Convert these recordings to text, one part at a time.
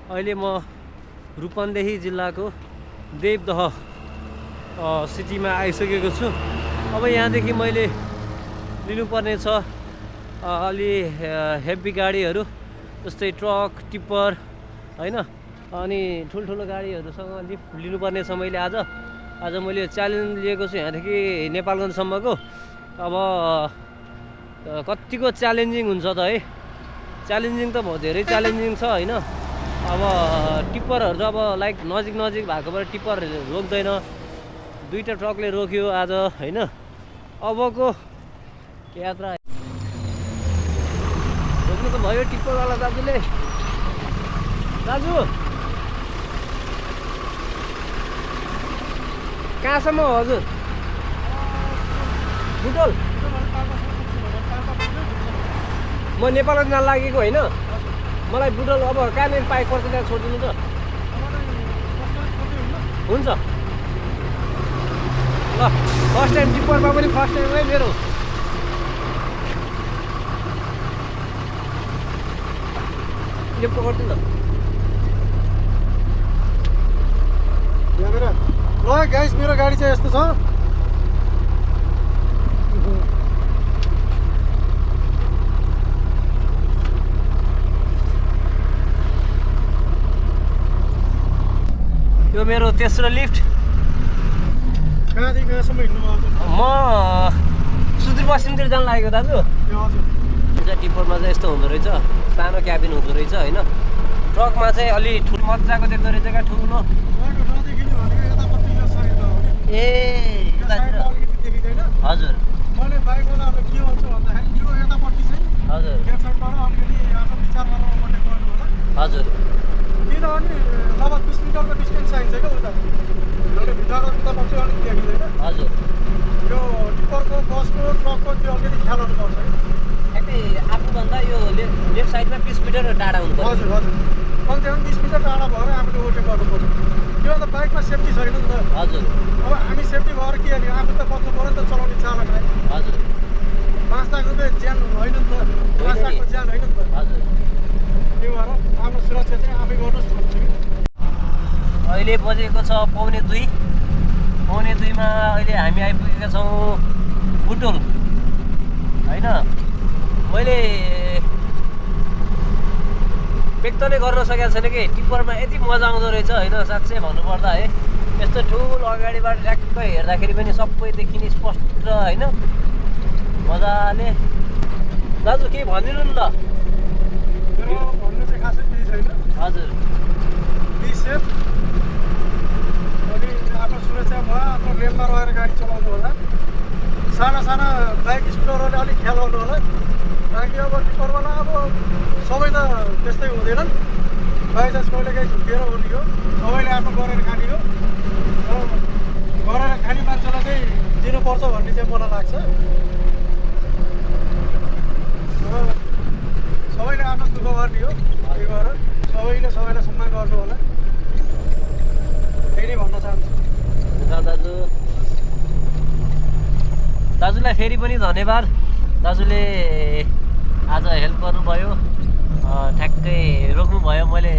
अहिले म रूपन्देही जिल्लाको देवदह सिटीमा आइसकेको छु। अब यहाँदेखि मैले लिनुपर्ने छ अलि हेभी गाडीहरू जस्तै ट्रक टिप्पर हैन, अनि ठुल्ठुलो गाडीहरूसँग लिफ्ट लिनुपर्ने छ। मैले आज मैले च्यालेन्ज लिएको छु यहाँदेखि नेपालगञ्जसम्मको। अब कतिको च्यालेन्जिङ हुन्छ त है, च्यालेन्जिङ त धेरै च्यालेन्जिङ छ हैन। अब टिप्परहरू त अब लाइक नजिक भएकोबाट टिप्पर रोक्दैन, दुईटा ट्रकले रोक्यो आज हैन। अबको यात्रा रोक्नु त भयो टिप्परवाला दाजुले। दाजु कहाँसम्म हो हजुर? बुटोल म नेपालगञ्ज जान लागेको होइन, मलाई बुटोल अब कहाँनिर पाइक पर्छ त्यहाँ छोडिदिनु त हुन्छ। ल फर्स्ट टाइम टिप्परमा पनि फर्स्ट टाइम है मेरो। यो पकड्दिनु त ल गाइस, मेरो गाडी चाहिँ यस्तो छ। यो मेरो तेस्रो लिफ्ट। कहाँदेखि कहाँसम्म हिँड्नु भएको छ? म सुदूरपश्चिमतिर जान लागेको दाजु। टिप्परमा चाहिँ यस्तो हुँदो रहेछ, सानो क्याबिन हुँदो रहेछ होइन। ट्रकमा चाहिँ अलि ठुलो मजाको देख्दो रहेछ क्या, ठुलो। ए हजुर मैले बाइकवाला अब के भन्छु भन्दाखेरि यो यतापट्टि चाहिँ हजुर लेफ्ट साइडबाट अलिकति आफ्नो विचार गरेर मैले गर्नु होला। हजुर किनभने लगभग 20 मिटरको डिस्टेन्स चाहिन्छ क्या उता, एउटा भित्रको उतापट्टि अलिक देखिँदैन। हजुर यो टिप्परको बसको ट्रकको त्यो अलिकति ख्याल गर्नुपर्छ है। ठ्याक्कै आफूभन्दा यो लेफ्ट साइडमा 20 मिटर टाढा हुनु पर्छ। हजुर हजुर, कम्तीमा 20 मिटर टाढा भएर आफूले ओभरटेक गर्नु पर्छ। त्यो त बाइकमा सेफ्टी छैन नि त। हजुर अब हामी सेफ्टी भएर के गर्ने, आफू त बच्नु पऱ्यो नि त चलाउने चालकलाई। हजुर 5 लाख रुपियाँ ज्यान होइन नि त, 5 लाखको ज्यान होइन नि त। हजुर त्यो भएर आफ्नो सुरक्षा चाहिँ आफै गर्नुहोस् भन्छु। अहिले बजेको छ 1:45। 1:45 मा अहिले हामी आइपुगेका छौँ बुटोल होइन। मैले व्यक्त नै गर्न सकेको छैन कि टिप्परमा यति मजा आउँदो रहेछ होइन। साँच्चै भन्नुपर्दा है, यस्तो ठुलो अगाडिबाट ट्याक्कै हेर्दाखेरि पनि सबै देखिने स्पष्ट होइन, मजाले। दाजु केही भनिदिनु नि ल। मेरो भन्नु चाहिँ खासै केही छैन। हजुर बी सेफ, अनि आफ्नो सुरक्षा भयो, आफ्नो लेनमा रहेर गाडी चलाउनु होला। साना बाइक स्कुटरहरूले अलिक ख्याल गर्नु होला। बाँकी अब टिप्परवाला अब सबै त त्यस्तै हुँदैनन्। बाइचान्स कहिले काहीँ झुकेर ओर्लियो, सबैले आफ्नो गरेर खाने हो। गरेर खाने मान्छेलाई चाहिँ दिनुपर्छ भन्ने चाहिँ मलाई लाग्छ। सबैले आफ्नो दुःख गर्ने हो, त्यही भएर सबैले सबैलाई सम्मान गर्नु होला, त्यही नै भन्न चाहन्छु। दाजुलाई फेरि पनि धन्यवाद। दाजुले आज हेल्प गर्नुभयो, ठ्याक्कै रोक्नुभयो। मैले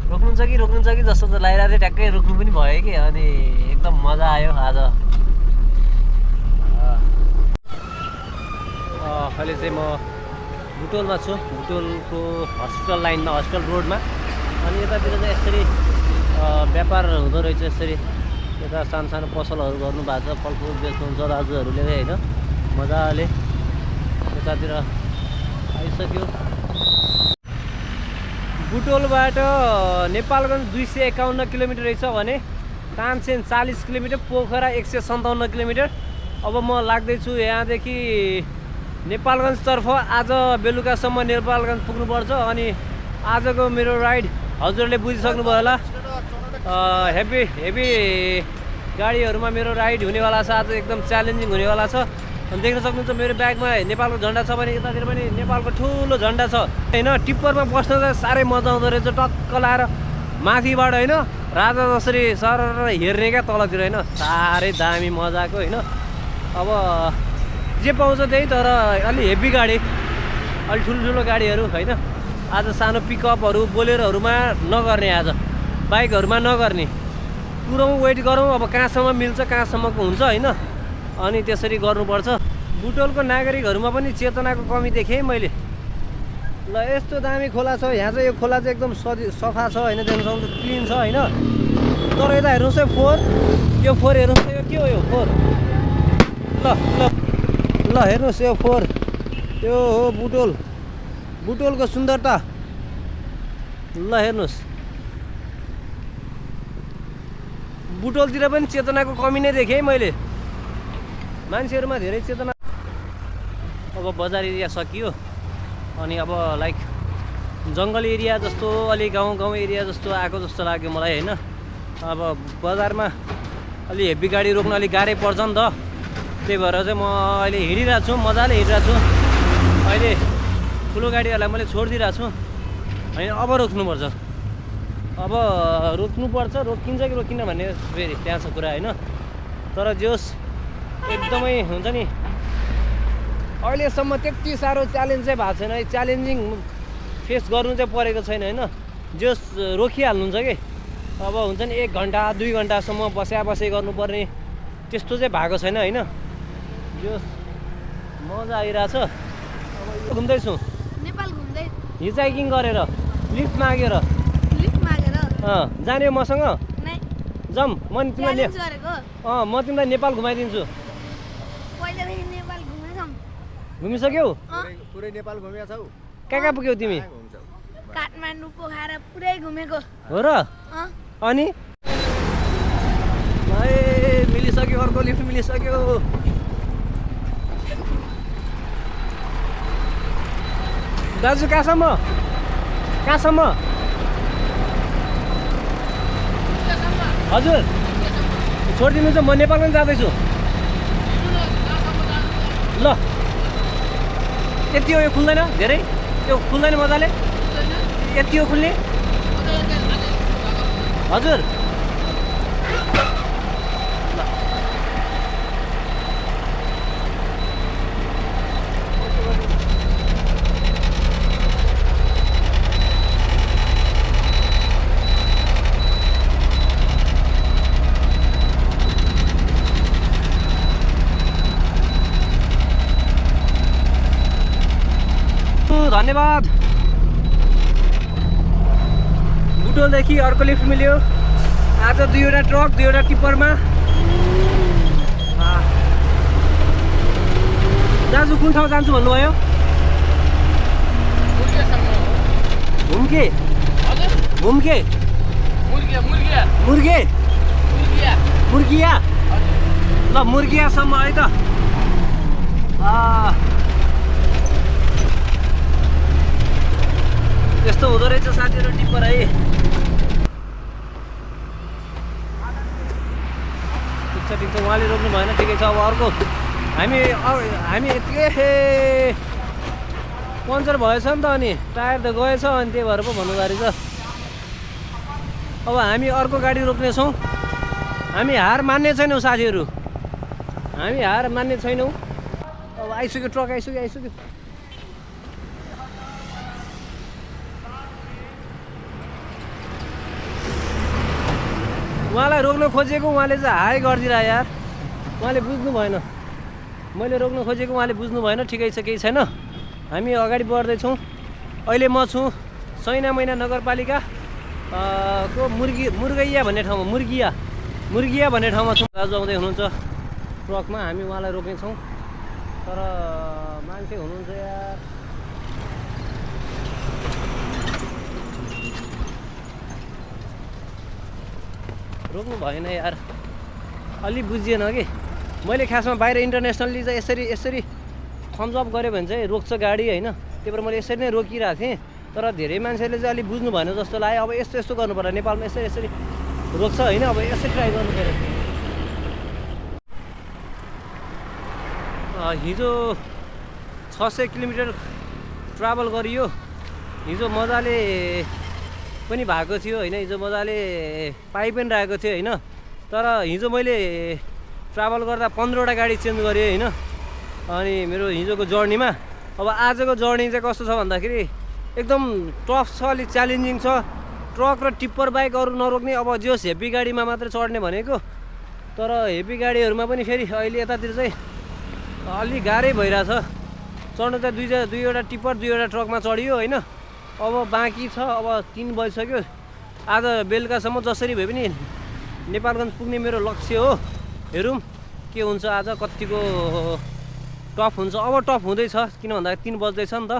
रोक्नुहुन्छ कि जस्तो त लागिरहेको थियो, ठ्याक्कै रोक्नु पनि भयो कि, अनि एकदम मजा आयो आज। अहिले चाहिँ म बुटोलमा छु, बुटोलको हस्पिटल लाइनमा, हस्पिटल रोडमा। अनि यतातिर चाहिँ यसरी व्यापार हुँदो रहेछ। यसरी यता सानो पसलहरू गर्नुभएको छ, फलफुल बेच्नुहुन्छ दाजुहरूले होइन, मजाले। यतातिर आइसक्यो। बुटोलबाट नेपालगञ्ज 251 किलोमिटर रहेछ भने तानसेन 40 किलोमिटर, पोखरा 157 किलोमिटर। अब म लाग्दैछु यहाँदेखि नेपालगञ्जतर्फ। आज बेलुकासम्म नेपालगञ्ज पुग्नुपर्छ। अनि आजको मेरो राइड हजुरले बुझिसक्नुभयो होला, हेभी गाडीहरूमा मेरो राइड हुनेवाला छ। आज एकदम च्यालेन्जिङ हुनेवाला छ। अनि देख्न सक्नुहुन्छ मेरो ब्यागमा नेपालको झन्डा छ भने यतातिर पनि नेपालको ठुलो झन्डा छ होइन। टिप्परमा बस्न त साह्रै मजा आउँदो रहेछ, टक्क लाएर माथिबाट होइन, राजा जसरी सर हेर्ने क्या तलतिर होइन, साह्रै दामी मजाको होइन। अब जे पाउँछ त्यही, तर अलि हेभी गाडी, अलि ठुल्ठुलो गाडीहरू होइन। आज सानो पिकअपहरू बोलेरोहरूमा नगर्ने, आज बाइकहरूमा नगर्ने, कुरोमा वेट गरौँ अब कहाँसम्म मिल्छ कहाँसम्मको हुन्छ होइन। अनि त्यसरी गर्नुपर्छ। बुटोलको नागरिकहरूमा पनि चेतनाको कमी देखेँ मैले। ल यस्तो दामी खोला छ यहाँ चाहिँ, यो खोला चाहिँ एकदम सफा छ होइन, देख्न सक्नुहुन्छ क्लिन छ होइन। तर यता हेर्नुहोस् है फोहोर, यो फोहोर हेर्नुहोस्, यो के हो यो फोहोर, ल ल ल हेर्नुहोस् यो फोहोर, यो हो बुटोलको सुन्दरता। ल हेर्नुहोस् बुटोलतिर पनि चेतनाको कमी नै देखेँ मैले, मान्छेहरूमा धेरै चेतना। अब बजार एरिया सकियो अनि अब लाइक जङ्गल एरिया जस्तो अलि गाउँ एरिया जस्तो आएको जस्तो लाग्यो मलाई होइन। अब बजारमा अलि हेभी गाडी रोक्न अलिक गाह्रै पर्छ नि त, त्यही भएर चाहिँ म अहिले हिँडिरहेको छु, मजाले हिँडिरहेको छु। अहिले ठुलो गाडीहरूलाई मैले छोडिदिइरहेको छु होइन। अब रोक्नुपर्छ, अब रोक्नुपर्छ, रोकिन्छ कि रोकिन्न भन्ने फेरि त्यहाँ छ कुरा होइन। तर जोस् एकदमै हुन्छ नि, अहिलेसम्म त्यति साह्रो च्यालेन्ज चाहिँ भएको छैन है, च्यालेन्जिङ फेस गर्नु चाहिँ परेको छैन होइन। जोस् रोकिहाल्नुहुन्छ कि अब हुन्छ नि 1 घन्टा 2 घन्टासम्म बसाइ गर्नुपर्ने त्यस्तो चाहिँ भएको छैन होइन। जोस् मजा आइरहेछ। अब घुम्दैछु नेपाल घुम्दै, हिचाइकिङ गरेर लिफ्ट मागेर जाने मसँग जाऊँ, म तिमीलाई म तिमीलाई नेपाल घुमाइदिन्छु। घुमिसक्यौ? पुरै नेपाल घुमेका छौ? कहाँ पुग्यौ तिमी? काठमाडौँ पोखरा पुरै घुमेको हो र? अनि मिलिसक्यो, अर्को लिफ्ट मिलिसक्यो। दाजु कहाँसम्म? हजुर छोडिदिनुहुन्छ, म नेपाल पनि जाँदैछु। ल यति हो, यो खुल्दैन धेरै, यो खुल्दैन मजाले, यति हो खुल्ने हजुर। धन्यवाद। बुटोलदेखि अर्को लिफ्ट मिल्यो आज, 2वटा ट्रक 2वटा टिप्परमा। दाजु कुन ठाउँ जान्छु भन्नुभयो? घुम्के मुर्गिया। ल मुर्गियासम्म है त। यस्तो हुँदो रहेछ साथीहरू टिप्पर है। ठिक छ उहाँले रोक्नु भएन, ठिकै छ। अब अर्को हामी यति पङ्चर भएछ नि त, अनि टायर त गएछ, अनि त्यही भएर पो भन्नुभएको रहेछ। अब हामी अर्को गाडी रोक्नेछौँ। हामी हार मान्ने छैनौँ साथीहरू, हामी हार मान्ने छैनौँ। अब आइसक्यो ट्रक, आइसक्यो। उहाँलाई रोक्न खोजेको, उहाँले चाहिँ हाई गरिदिएर यार, उहाँले बुझ्नु भएन। मैले रोक्न खोजेको उहाँले बुझ्नु भएन। ठिकै छ, केही छैन, हामी अगाडि बढ्दैछौँ। अहिले म छु सैना मैना नगरपालिका को मुर्गैया भन्ने ठाउँमा, मुर्गिया भन्ने ठाउँमा छौँ। दाजु आउँदै हुनुहुन्छ ट्रकमा, हामी उहाँलाई रोक्नेछौँ। तर मान्छे हुनुहुन्छ यार, रोक्नु भएन यार, अलि बुझिएन कि। मैले खासमा बाहिर इन्टरनेसनल्ली चाहिँ यसरी थम्स अप गऱ्यो भने चाहिँ रोक्छ गाडी होइन, त्यही भएर मैले यसरी नै रोकिरहेको थिएँ। तर धेरै मान्छेले चाहिँ अलिक बुझ्नु भएन जस्तो लाग्यो। अब यस्तो गर्नु पर्यो, नेपालमा यसरी रोक्छ होइन, अब यसरी ट्राई गर्नु पऱ्यो। हिजो 600 किलोमिटर ट्राभल गरियो। हिजो मजाले पनि भएको थियो होइन, हिजो मजाले पाइ पनि रहेको थियो होइन। तर हिजो मैले ट्राभल गर्दा 15वटा गाडी चेन्ज गरेँ होइन। अनि मेरो हिजोको जर्नीमा अब आजको जर्नी चाहिँ कस्तो छ भन्दाखेरि एकदम टफ छ, अलिक च्यालेन्जिङ छ। ट्रक र टिप्पर बाइक अरू नरोक्ने, अब जो हेभी गाडीमा मात्रै चढ्ने भनेको। तर हेभी गाडीहरूमा पनि फेरि अहिले यतातिर चाहिँ अलिक गाह्रै भइरहेछ चढ्नु। त दुईवटा टिप्पर 2वटा ट्रकमा चढियो होइन। अब बाँकी छ, अब 3 बजिसक्यो। आज बेलुकासम्म जसरी भए पनि नेपालगञ्ज पुग्ने मेरो लक्ष्य हो। हेरौँ के हुन्छ आज, कतिको टफ हुन्छ। अब टफ हुँदैछ, किन भन्दा 3 बज्दैछ नि त,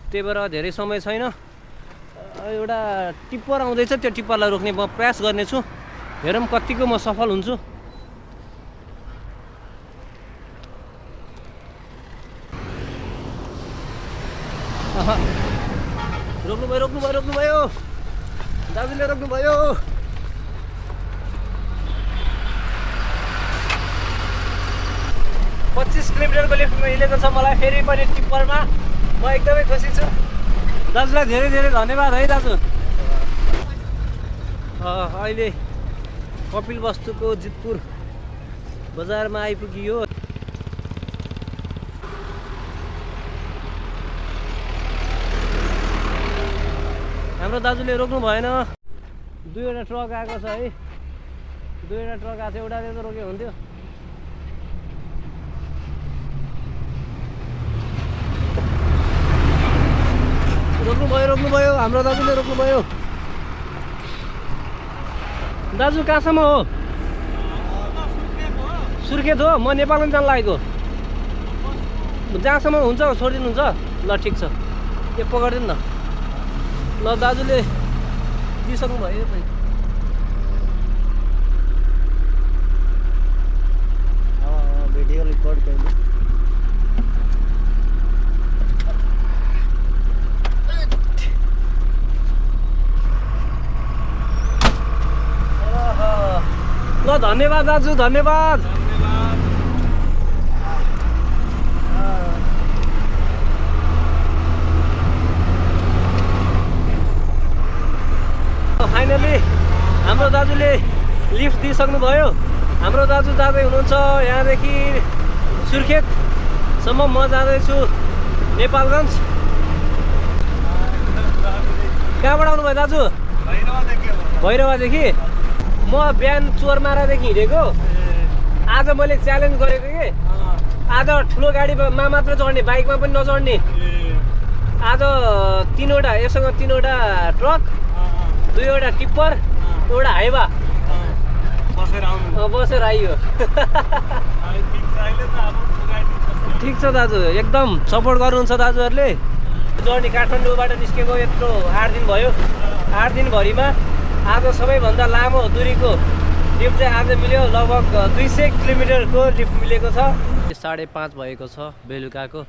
त्यही भएर धेरै समय छैन। एउटा टिप्पर आउँदैछ, त्यो टिप्परलाई रोक्ने म प्रयास गर्नेछु। हेरौँ कतिको म सफल हुन्छु। रोक्नुभयो दाजुले, रोक्नुभयो। $25 किलोमिटरको लिफ्ट मिलेको छ मलाई फेरि पनि टिप्परमा। म एकदमै खुसी छु। दाजुलाई धेरै धेरै धन्यवाद है दाजु। अहिले कपिलवस्तुको जितपुर बजारमा आइपुगियो। हाम्रो दाजुले रोक्नु भएन। 2वटा ट्रक आएको छ है, 2वटा ट्रक आएको छ, एउटाले त रोक्यो हुन्थ्यो। रोक्नुभयो हाम्रो दाजुले, रोक्नुभयो। दाजु कहाँसम्म हो? सुर्खेत हो। म नेपालगञ्ज जान लागेको। जहाँसम्म हुन्छ छोडिदिनुहुन्छ? ल ठिक छ, यो पक्रिदिनु न। ल दाजुले दिइसक्नु भयो। भिडियो रिकॉर्ड कर लो। ल धन्यवाद दाजु, धन्यवाद। फाइनली हाम्रो दाजुले लिफ्ट दिइसक्नु भयो। हाम्रो दाजु जाँदै हुनुहुन्छ यहाँदेखि सुर्खेतसम्म, म जाँदैछु नेपालगञ्ज। कहाँबाट आउनुभयो दाजु? भैरवादेखि। म बिहान चोरमारादेखि हिँडेको। आज मैले च्यालेन्ज गरेको कि आज ठुलो गाडीमा मात्र चढ्ने, बाइकमा पनि नचढ्ने। आज 3वटा, यससँग 3वटा ट्रक, 2वटा टिप्पर, एउटा हाइवा बसेर आइयो। ठिक छ दाजु, एकदम सपोर्ट गर्नुहुन्छ दाजुहरूले। जर्नी काठमाडौँबाट निस्केको यत्रो 8 दिन भयो। 8 दिनभरिमा आज सबैभन्दा लामो दूरीको लिफ्ट चाहिँ आज मिल्यो। लगभग 200 किलोमिटरको लिफ्ट मिलेको छ। 5:30 भएको छ बेलुकाको।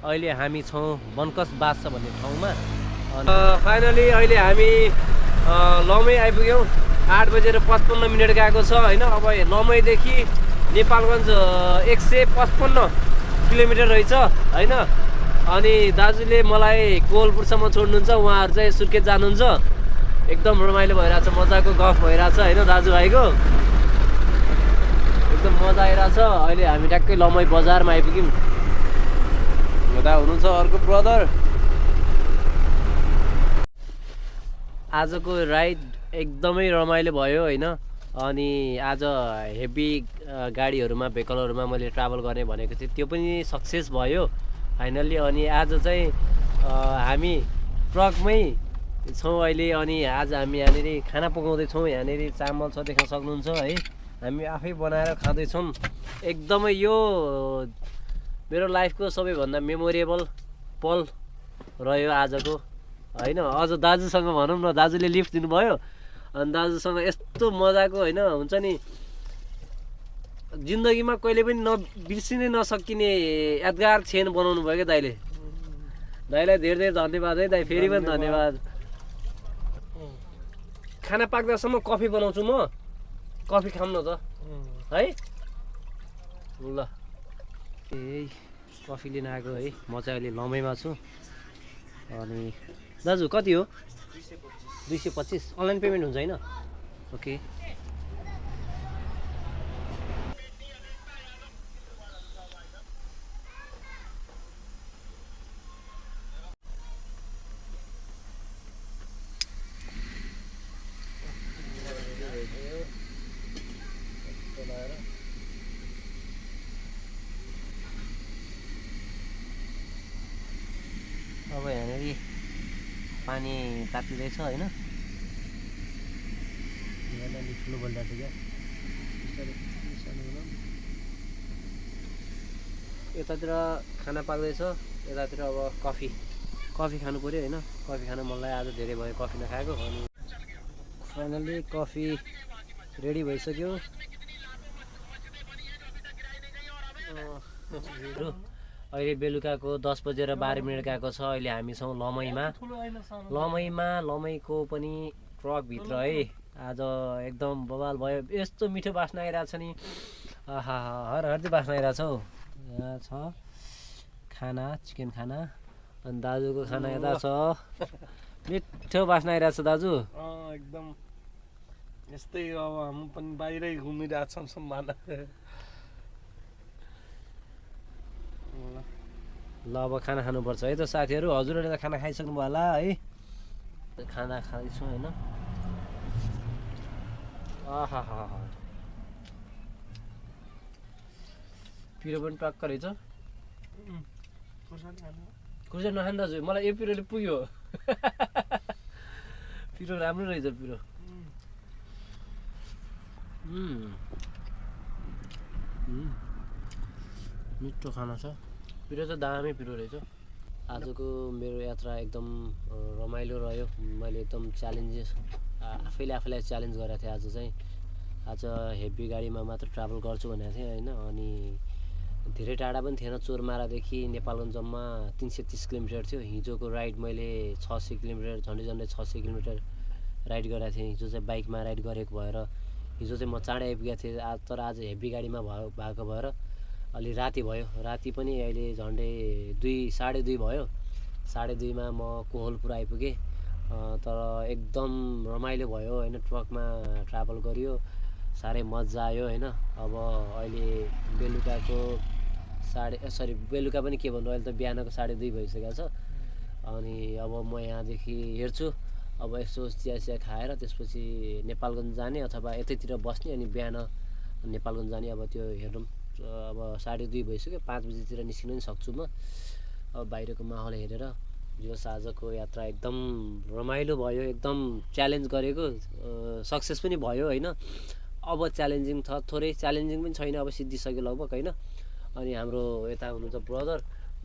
अहिले हामी छौँ बनकस बास भन्ने ठाउँमा। फाइनली अहिले हामी लमै आइपुग्यौँ। 8:55 गएको छ होइन। अब लमैदेखि नेपालगञ्ज 155 किलोमिटर रहेछ होइन। अनि दाजुले मलाई कोवलपुरसम्म छोड्नुहुन्छ, उहाँहरू चाहिँ सुर्खेत जानुहुन्छ। एकदम रमाइलो भइरहेछ, मजाको गफ भइरहेछ होइन दाजुभाइको। एकदम मजा आइरहेछ। अहिले हामी ट्याक्कै लमै बजारमा आइपुग्यौँ। यता हुनुहुन्छ अर्को ब्रदर। आजको राइड एकदमै रमाइलो भयो होइन। अनि आज हेभी गाडीहरूमा, भेहिकलहरूमा मैले ट्राभल गर्ने भनेको थिएँ, त्यो पनि सक्सेस भयो फाइनल्ली। अनि आज चाहिँ हामी ट्रकमै छौँ अहिले। अनि आज हामी यहाँनिर खाना पकाउँदैछौँ। यहाँनिर चामल छ, देख्न सक्नुहुन्छ है। हामी आफै बनाएर खाँदैछौँ। एकदमै यो मेरो लाइफको सबैभन्दा मेमोरेबल पल रह्यो आजको होइन। अझ दाजुसँग भनौँ न, दाजुले लिफ्ट दिनुभयो। अनि दाजुसँग यस्तो मजाको होइन हुन्छ नि, जिन्दगीमा कहिले पनि बिर्सिनै नसकिने यादगार क्षण बनाउनु भयो क्या दाइले। दाइलाई धेरै धेरै धन्यवाद है दाइ, फेरि पनि धन्यवाद। खाना पाक्दासम्म कफी बनाउँछु म, कफी खाऊँ न त है। ल ए कफी लिन आएको है। म चाहिँ अहिले लमैमा छु। अनि दाजु कति हो? 225। अनलाइन पेमेन्ट हुन्छ होइन? ओके। पानी तातिँदैछ होइन अलि ठुलो बल्दा थियो क्या यतातिर खाना पाक्दैछ यतातिर अब कफी खानु पऱ्यो होइन कफी खान मलाई आज धेरै भयो कफी नखाएको अनि फाइनल्ली कफी रेडी भइसक्यो अहिले बेलुकाको 10:12 गएको छ अहिले हामी छौँ लमैको पनि ट्रकभित्र है आज एकदम बवाल भयो यस्तो मिठो बास्ना आइरहेको छ नि आहा हरहर्दी बास्ना आइरहेको छ हौ यहाँ छ खाना चिकन खाना अनि दाजुको खाना यता छ मिठो बास्ना आइरहेको छ दाजु एकदम यस्तै अब हामी पनि बाहिरै घुमिरहेको छौँ सम्भावना ल अब खाना खानुपर्छ है त साथीहरू हजुरहरूले त खाना खाइसक्नु भयो होला है खाना खाँदैछौँ होइन आहा पिरो पनि टक्क रहेछ खुर्सा नखानु दाजु मलाई यो पिरोले पुग्यो पिरो राम्रो रहेछ पिरो मिठो खाना छ पिरो चाहिँ दामी पिरो रहेछ आजको मेरो यात्रा एकदम रमाइलो रह्यो मैले एकदम च्यालेन्जेस आफैलाई च्यालेन्ज गरेको थिएँ आज हेभी गाडीमा मात्र ट्राभल गर्छु भनेको थिएँ होइन अनि धेरै टाढा पनि थिएन चोरमारादेखि नेपालगञ्जमा 330 किलोमिटर थियो हिजोको राइड मैले 600 किलोमिटर झन्डै 600 किलोमिटर राइड गरेको थिएँ हिजो चाहिँ बाइकमा राइड गरेको भएर हिजो चाहिँ म चाँडै आइपुगेको थिएँ तर आज हेभी गाडीमा भएको भएर अलि राति भयो राति पनि अहिले झन्डै 2:30 भयो 2:30मा म कोहलपुर आइपुगेँ तर एकदम रमाइलो भयो होइन ट्रकमा ट्राभल गरियो साह्रै मजा आयो होइन अब अहिले बेलुकाको बेलुका पनि के भन्नु अहिले त बिहानको 2:30 भइसकेको छ अनि अब म यहाँदेखि हेर्छु अब यसो चिया खाएर त्यसपछि नेपालगञ्ज जाने अथवा यतैतिर बस्ने अनि बिहान नेपालगञ्ज जाने अब त्यो हेरौँ अब 2:30 भइसक्यो 5 बजीतिर निस्किन पनि सक्छु म अब बाहिरको माहौल हेरेर जो आजको यात्रा एकदम रमाइलो भयो एकदम च्यालेन्ज गरेको सक्सेस पनि भयो होइन अब च्यालेन्जिङ छ थोरै च्यालेन्जिङ पनि छैन अब सिद्धिसक्यो लगभग होइन अनि हाम्रो यता हुनुहुन्छ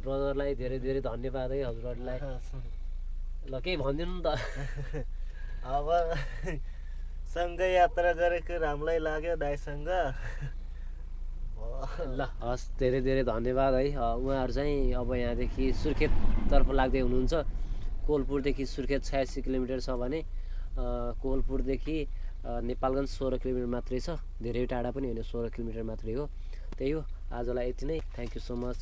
ब्रदरलाई धेरै धेरै धन्यवाद है हजुरहरूलाई ल केही भनिदिनु नि त अब सँगै यात्रा गरेको राम्रै लाग्यो दाइसँग ल हस् धेरै धेरै धन्यवाद है उहाँहरू चाहिँ अब यहाँदेखि सुर्खेततर्फ लाग्दै हुनुहुन्छ कोहलपुरदेखि सुर्खेत 86 किलोमिटर छ भने कोहलपुरदेखि नेपालगञ्ज 16 किलोमिटर मात्रै छ धेरै टाढा पनि होइन 16 किलोमिटर मात्रै हो त्यही हो आजलाई यति नै थ्याङ्क यू सो मच